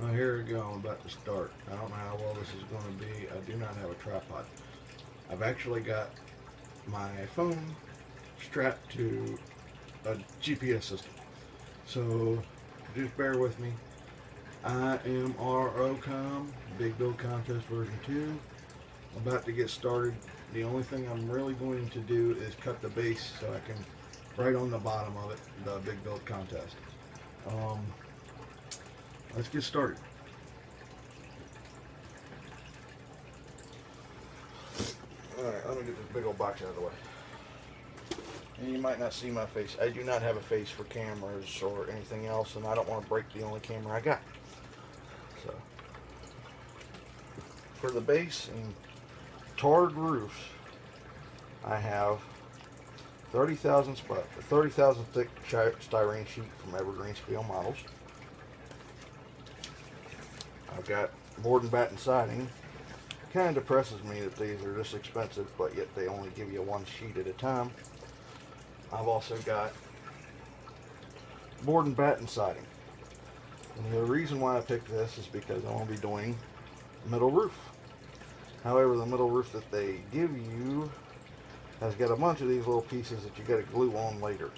Well, here we go. I'm about to start. I don't know how well this is going to be. I do not have a tripod. I've actually got my phone strapped to a GPS system. So just bear with me. IMRROcom Big Build Contest version 2. I'm about to get started. The only thing I'm really going to do is cut the base so I can right on the bottom of it, the Big Build Contest. Let's get started. Alright, let me get this big old box out of the way. And you might not see my face. I do not have a face for cameras or anything else, and I don't want to break the only camera I got. So, for the base and tarred roofs, I have 30,000 thick styrene sheet from Evergreen Steel Models. I've got board and batten siding. Kind of depresses me that these are this expensive, but yet they only give you one sheet at a time. I've also got board and batten siding. And the reason why I picked this is because I'm going to be doing metal roof. However, the metal roof that they give you has got a bunch of these little pieces that you got to glue on later.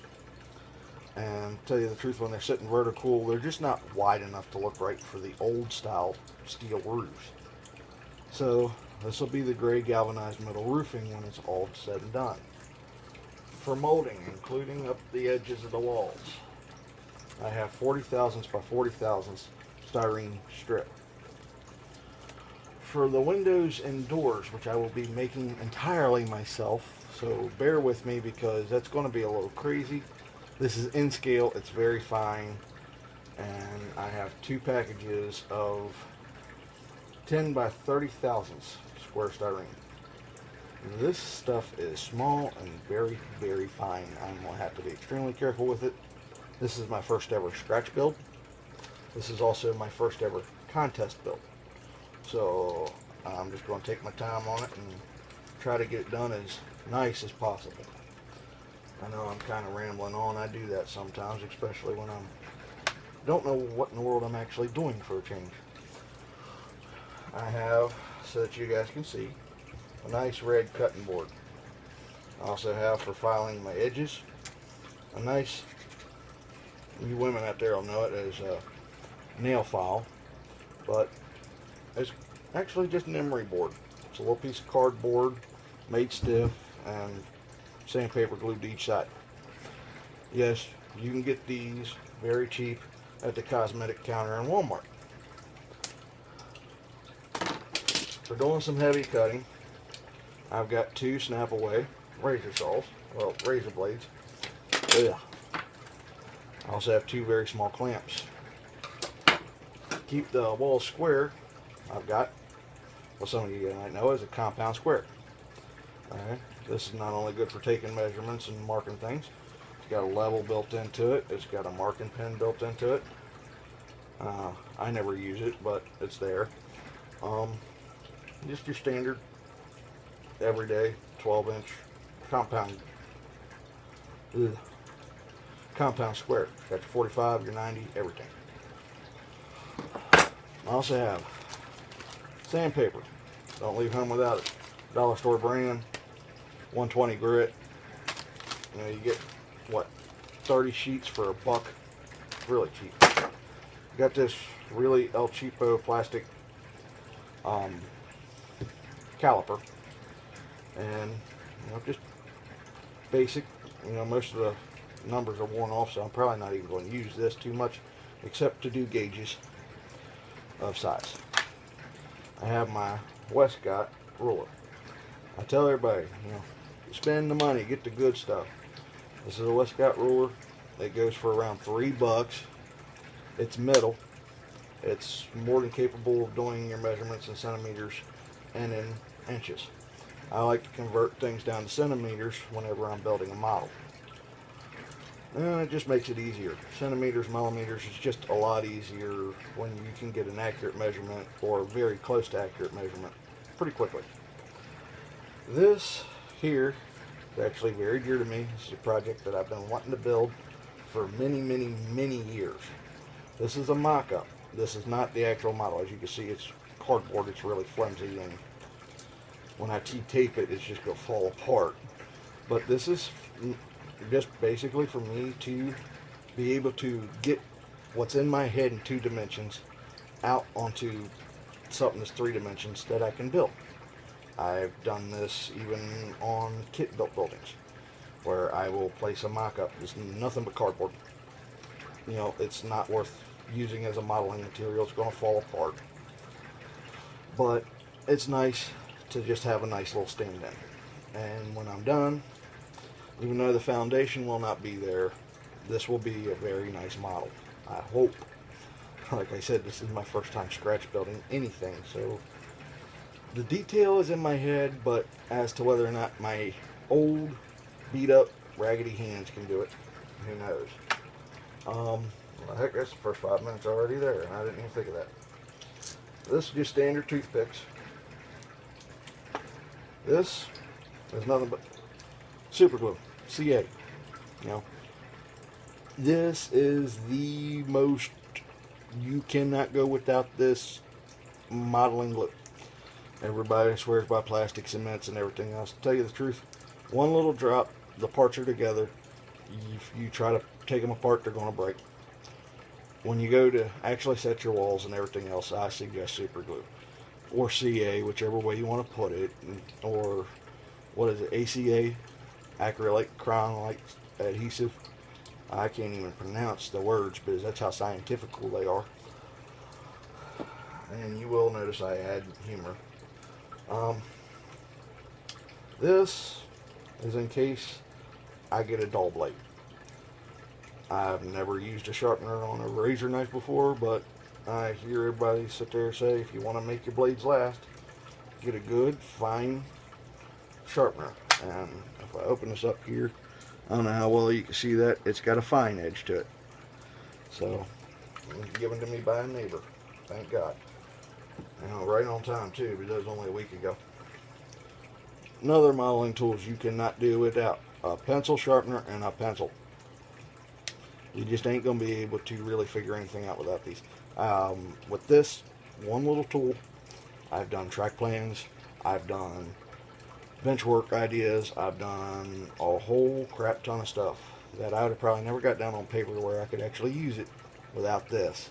And to tell you the truth, when they're sitting vertical, they're just not wide enough to look right for the old style steel roofs. So this will be the gray galvanized metal roofing when it's all said and done. For molding, including up the edges of the walls, I have 40 thousandths by 40 thousandths styrene strip. For the windows and doors, which I will be making entirely myself, so bear with me because that's going to be a little crazy. This is in scale, it's very fine, and I have two packages of 10 by 30 thousandths square styrene. This stuff is small and very, very fine. I'm going to have to be extremely careful with it. This is my first ever scratch build. This is also my first ever contest build. So I'm just going to take my time on it and try to get it done as nice as possible. I know I'm kind of rambling on. I do that sometimes, especially when I don't know what in the world I'm actually doing for a change. I have, so that you guys can see, a nice red cutting board. I also have for filing my edges a nice, you women out there will know it as a nail file, but it's actually just an emery board. It's a little piece of cardboard made stiff and sandpaper glued to each side. Yes, you can get these very cheap at the cosmetic counter in Walmart. For doing some heavy cutting, I've got two snap away razor saws, well, razor blades. Ugh. I also have two very small clamps. Keep the wall square, I've got what some of you might know as a compound square. Alright, this is not only good for taking measurements and marking things, it's got a level built into it, it's got a marking pin built into it. I never use it, but it's there. Just your standard everyday 12-inch compound square. Got your 45, your 90, everything. I also have sandpaper. Don't leave home without it. Dollar store brand, 120 grit. You know, you get what, 30 sheets for $1. Really cheap. Got this really El Cheapo plastic caliper, and you know, just basic. You know, most of the numbers are worn off, so I'm probably not even going to use this too much, except to do gauges of size. I have my Westcott ruler. I tell everybody, you know, spend the money, get the good stuff. This is a Westcott ruler. It goes for around $3. It's metal. It's more than capable of doing your measurements in centimeters and in inches. I like to convert things down to centimeters whenever I'm building a model. And it just makes it easier. Centimeters, millimeters, is just a lot easier when you can get an accurate measurement or very close to accurate measurement pretty quickly. This here is actually very dear to me. This is a project that I've been wanting to build for many, many, many years. This is a mock-up. This is not the actual model. As you can see, it's cardboard. It's really flimsy, and when I tape it, it's just going to fall apart. But this is just basically for me to be able to get what's in my head in 2 dimensions out onto something that's 3 dimensions that I can build. I've done this even on kit built buildings, where I will place a mock-up. It's nothing but cardboard. You know, it's not worth using as a modeling material. It's going to fall apart. But it's nice to just have a nice little stand in. And when I'm done, even though the foundation will not be there, this will be a very nice model. I hope. Like I said, this is my first time scratch building anything, so the detail is in my head, but as to whether or not my old, beat up, raggedy hands can do it, who knows. Well, heck, that's the first 5 minutes already there, and I didn't even think of that. This is just standard toothpicks. This is nothing but super glue, CA. You know, this is the most, you cannot go without this modeling glue. Everybody swears by plastic cements and everything else. To tell you the truth, one little drop, the parts are together. If you try to take them apart, they're going to break. When you go to actually set your walls and everything else, I suggest super glue or CA, whichever way you want to put it, or what is it, ACA, acrylic crayon-like adhesive. I can't even pronounce the words because that's how scientifical they are. And you will notice I add humor. This is in case I get a dull blade. I've never used a sharpener on a razor knife before, but I hear everybody sit there and say if you want to make your blades last, get a good fine sharpener. And if I open this up here, I don't know how well you can see that, it's got a fine edge to it. So it was given to me by a neighbor, thank God. And right on time too, because that was only a week ago. Another modeling tools you cannot do without: a pencil sharpener and a pencil. You just ain't going to be able to really figure anything out without these. With this one little tool, I've done track plans, I've done bench work ideas, I've done a whole crap ton of stuff that I would have probably never got down on paper where I could actually use it without this.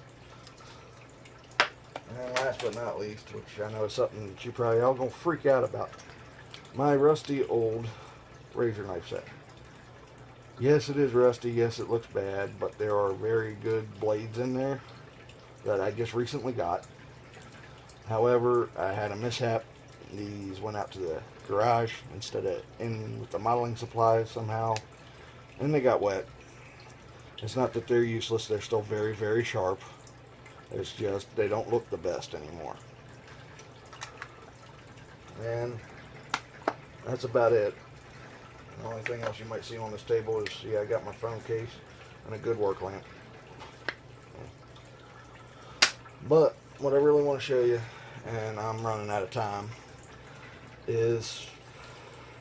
And last but not least, which I know is something that you probably all going to freak out about, my rusty old razor knife set. Yes, it is rusty, yes, it looks bad, but there are very good blades in there that I just recently got. However, I had a mishap. These went out to the garage instead of in with the modeling supplies somehow, and they got wet. It's not that they're useless, they're still very, very sharp. It's just they don't look the best anymore. And that's about it. The only thing else you might see on this table is, yeah, I got my phone case and a good work lamp. But what I really want to show you, and I'm running out of time, is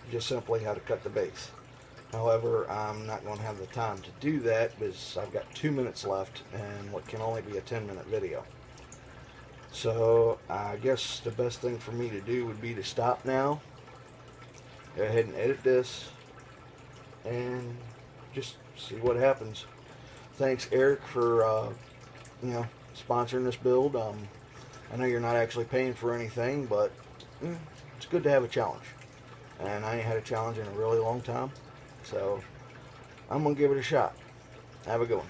just simply how to cut the base. However, I'm not going to have the time to do that because I've got 2 minutes left and what can only be a 10-minute video. So I guess the best thing for me to do would be to stop now, go ahead and edit this, and just see what happens. Thanks, Eric, for sponsoring this build. I know you're not actually paying for anything, but it's good to have a challenge, and I ain't had a challenge in a really long time, so I'm gonna give it a shot. Have a good one.